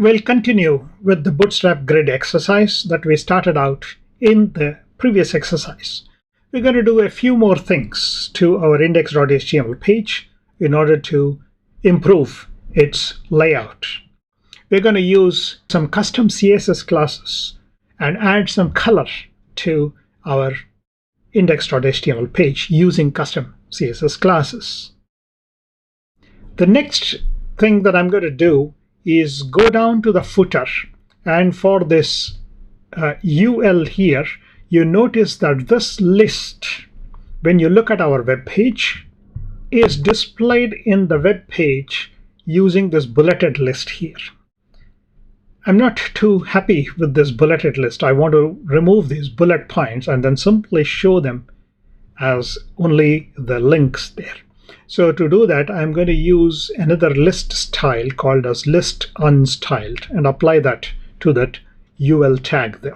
We'll continue with the Bootstrap grid exercise that we started out in the previous exercise. We're going to do a few more things to our index.html page in order to improve its layout. We're going to use some custom CSS classes and add some color to our index.html page using custom CSS classes. The next thing that I'm going to do is go down to the footer, and for this UL here, you notice that this list, when you look at our web page, is displayed in the web page using this bulleted list here. I'm not too happy with this bulleted list. I want to remove these bullet points and then simply show them as only the links there. So to do that, I'm going to use another list style called as list unstyled and apply that to that UL tag there.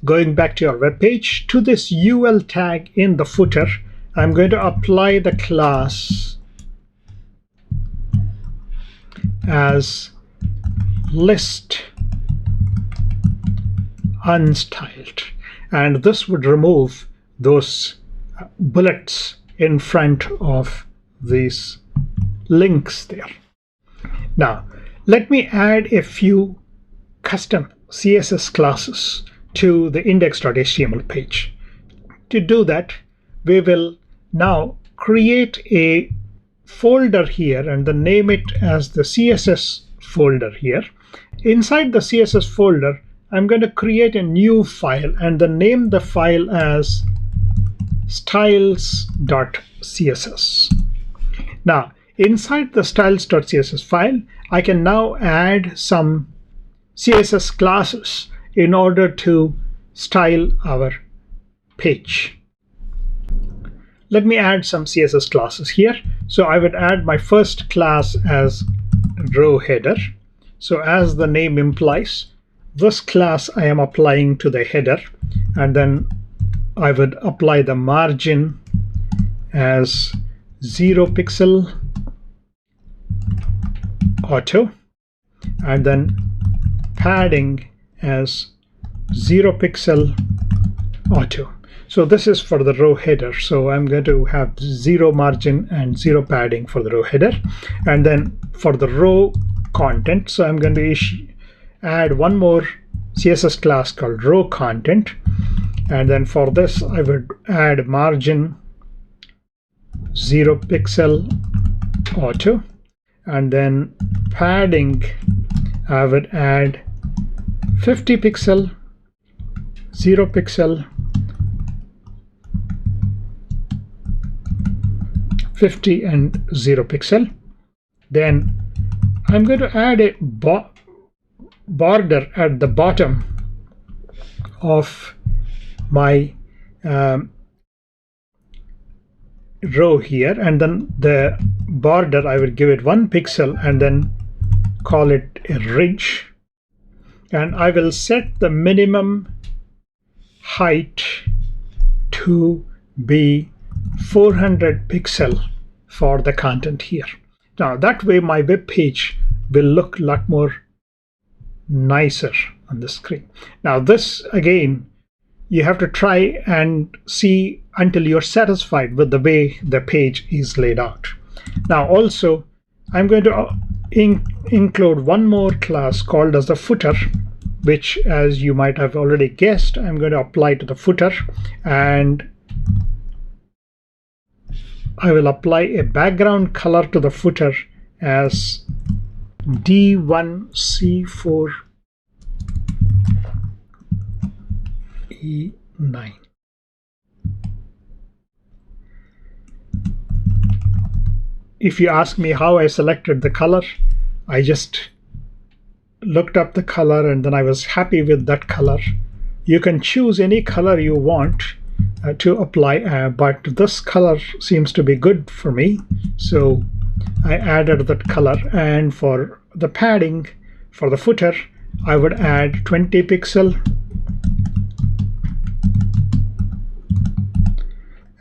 Going back to your web page, to this UL tag in the footer, I'm going to apply the class as list unstyled, and this would remove those bullets in front of these links there. Now let me add a few custom CSS classes to the index.html page. To do that, we will now create a folder here and then name it as the CSS folder here. Inside the CSS folder, I'm going to create a new file and then name the file as styles.css. Now, inside the styles.css file, I can now add some CSS classes in order to style our page. Let me add some CSS classes here. So I would add my first class as row header. So as the name implies, this class I am applying to the header, and then I would apply the margin as 0 pixel auto, and then padding as 0 pixel auto. So this is for the row header. So I'm going to have 0 margin and 0 padding for the row header. And then for the row content, so I'm going to add one more CSS class called row content. And then for this, I would add margin 0 pixel auto, and then padding I would add 50 pixel, 0 pixel, 50 and 0 pixel. Then I'm going to add a border at the bottom of my row here, and then the border I will give it 1 pixel and then call it a ridge, and I will set the minimum height to be 400 pixel for the content here. Now that way my web page will look a lot more nicer on the screen. Now this again, you have to try and see until you're satisfied with the way the page is laid out. Now also, I'm going to include one more class called as the footer, which, as you might have already guessed, I'm going to apply to the footer, and I will apply a background color to the footer as D1C4E9. If you ask me how I selected the color, I just looked up the color and then I was happy with that color. You can choose any color you want to apply, but this color seems to be good for me, so I added that color. And for the padding for the footer, I would add 20 pixel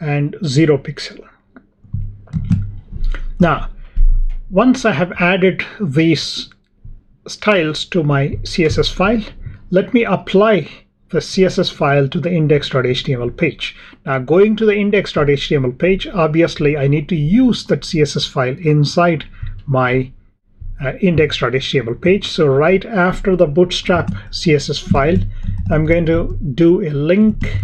and 0 pixel. Now, once I have added these styles to my CSS file. Let me apply the CSS file to the index.html page. Now, going to the index.html page, obviously I need to use that CSS file inside my index.html page. So right after the Bootstrap CSS file, I'm going to do a link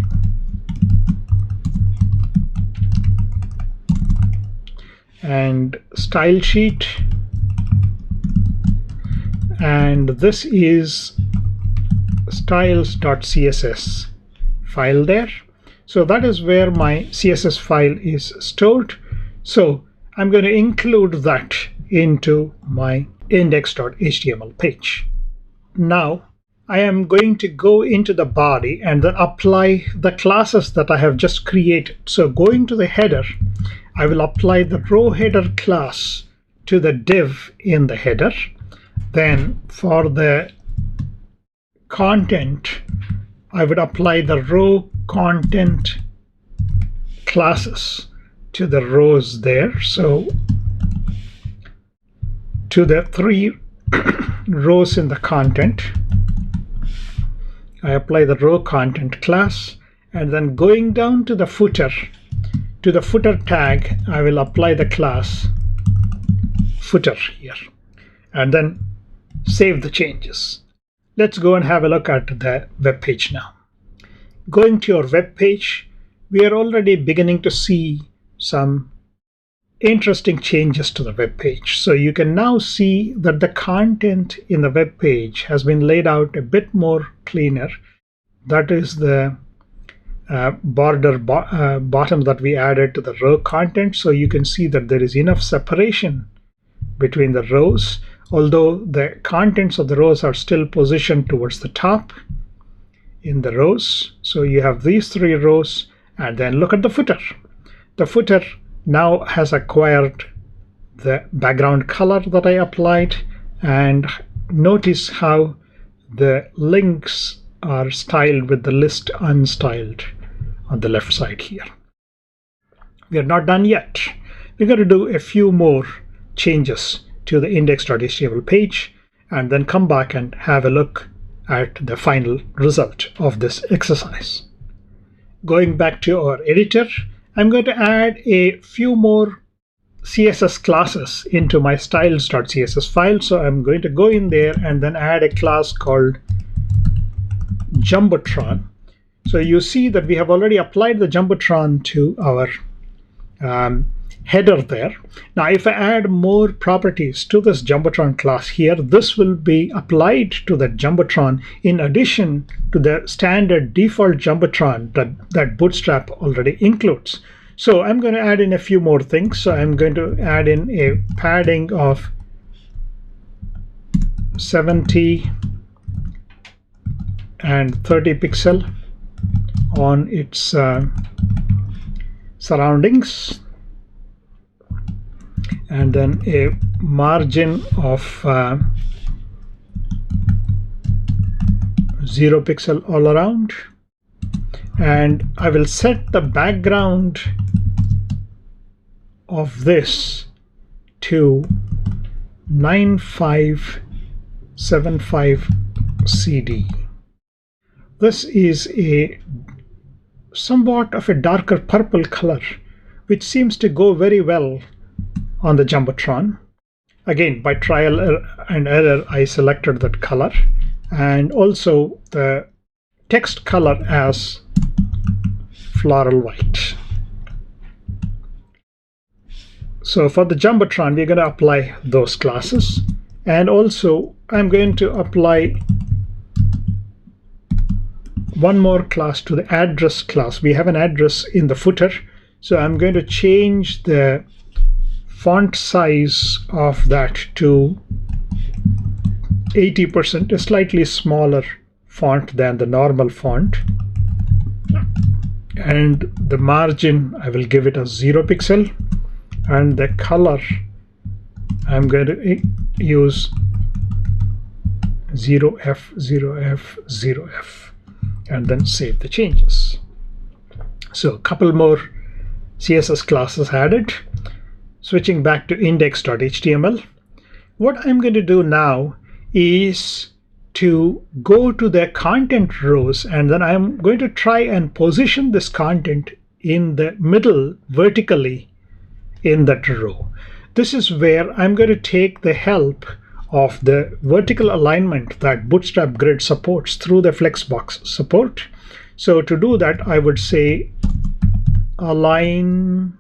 and style sheet, and this is styles.css file there. So that is where my CSS file is stored. So I'm going to include that into my index.html page. Now I am going to go into the body and then apply the classes that I have just created. So going to the header, I will apply the row header class to the div in the header. Then for the content, I would apply the row content classes to the rows there. So to the 3 rows in the content, I apply the row content class, and then going down to the footer tag, I will apply the class footer here, and then save the changes. Let's go and have a look at the web page now. Going to your web page, we are already beginning to see some interesting changes to the web page. So you can now see that the content in the web page has been laid out a bit more cleaner. That is the border bottom that we added to the row content. So you can see that there is enough separation between the rows, although the contents of the rows are still positioned towards the top in the rows. So you have these 3 rows, and then look at the footer. The footer now has acquired the background color that I applied, and notice how the links are styled with the list unstyled on the left side here. We are not done yet. We're going to do a few more changes to the index.html page and then come back and have a look at the final result of this exercise. Going back to our editor, I'm going to add a few more CSS classes into my styles.css file. So I'm going to go in there and then add a class called Jumbotron. So you see that we have already applied the Jumbotron to our header there. Now if I add more properties to this Jumbotron class here, this will be applied to the Jumbotron in addition to the standard default Jumbotron that Bootstrap already includes. So I'm going to add in a few more things. So I'm going to add in a padding of 70 and 30 pixel on its surroundings, and then a margin of 0 pixel all around, and I will set the background of this to 9575 CD. This is a somewhat of a darker purple color, which seems to go very well on the Jumbotron. Again, by trial and error, I selected that color, and also the text color as floral white. So for the Jumbotron, we're going to apply those classes, and also I'm going to apply one more class to the address class. We have an address in the footer, so I'm going to change the font size of that to 80%, a slightly smaller font than the normal font, and the margin I will give it a 0 pixel, and the color I'm going to use 0f 0f 0f, and then save the changes. So a couple more CSS classes added. Switching back to index.html, what I'm going to do now is to go to the content rows, and then I'm going to try and position this content in the middle vertically in that row. This is where I'm going to take the help of the vertical alignment that Bootstrap Grid supports through the Flexbox support. So to do that, I would say align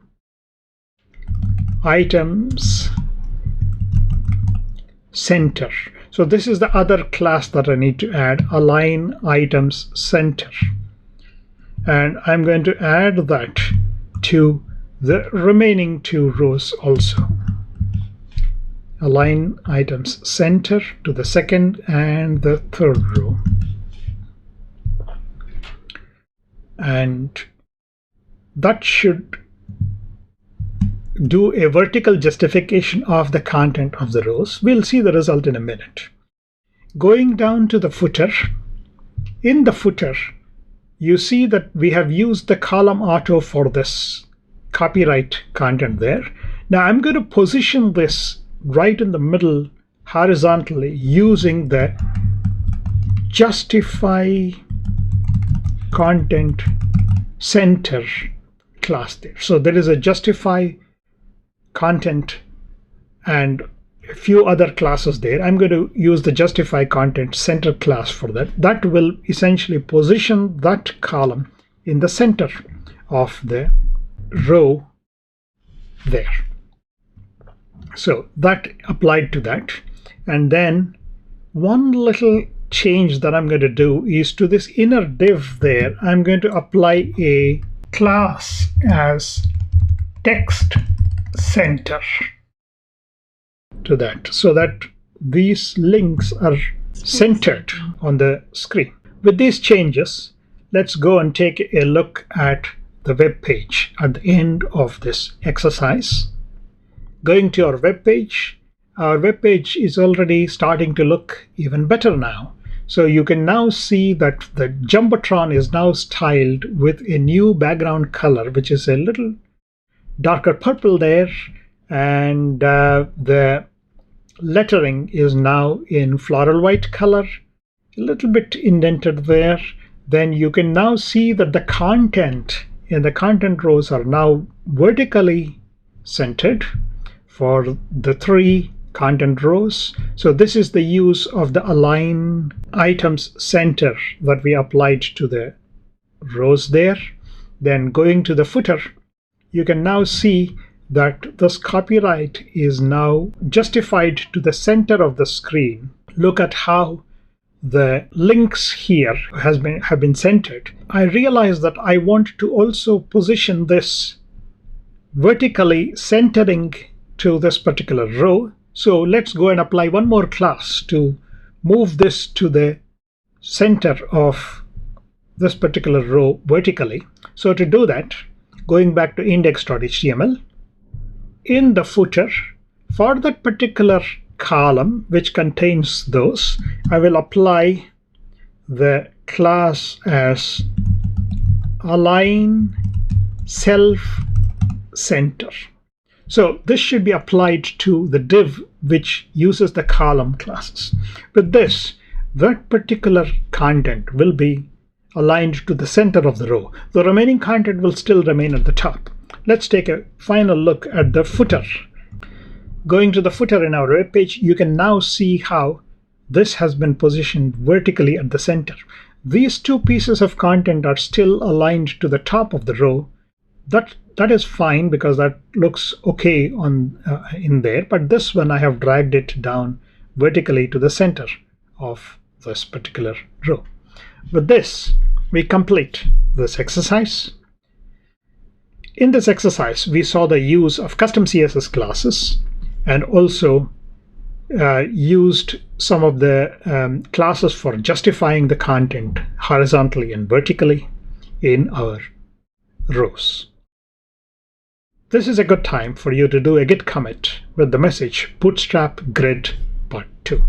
items center. So this is the other class that I need to add, align items center. And I'm going to add that to the remaining two rows also. Align items center to the second and the third row. And that should do a vertical justification of the content of the rows. We'll see the result in a minute. Going down to the footer, in the footer, you see that we have used the column auto for this copyright content there. Now I'm going to position this right in the middle horizontally using the justify content center class there. So there is a justify content and a few other classes there. I'm going to use the justify content center class for that. That will essentially position that column in the center of the row there. So that applied to that. And then one little change that I'm going to do is to this inner div there, I'm going to apply a class as text center to that, so that these links are centered on the screen. With these changes, let's go and take a look at the web page at the end of this exercise. Going to our web page is already starting to look even better now. So you can now see that the Jumbotron is now styled with a new background color, which is a little darker purple there, and the lettering is now in floral white color, a little bit indented there. Then you can now see that the content in the content rows are now vertically centered for the three content rows. So this is the use of the align items center that we applied to the rows there. Then going to the footer, you can now see that this copyright is now justified to the center of the screen. Look at how the links here have been centered. I realize that I want to also position this vertically centering to this particular row. So let's go and apply one more class to move this to the center of this particular row vertically. So to do that, going back to index.html, in the footer, for that particular column which contains those, I will apply the class as align self center. So this should be applied to the div which uses the column classes. With this, that particular content will be aligned to the center of the row. The remaining content will still remain at the top. Let's take a final look at the footer. Going to the footer in our web page, you can now see how this has been positioned vertically at the center. These two pieces of content are still aligned to the top of the row. That is fine because that looks okay on in there, but this one I have dragged it down vertically to the center of this particular row. With this, we complete this exercise. In this exercise, we saw the use of custom CSS classes and also used some of the classes for justifying the content horizontally and vertically in our rows. This is a good time for you to do a git commit with the message Bootstrap Grid Part 2.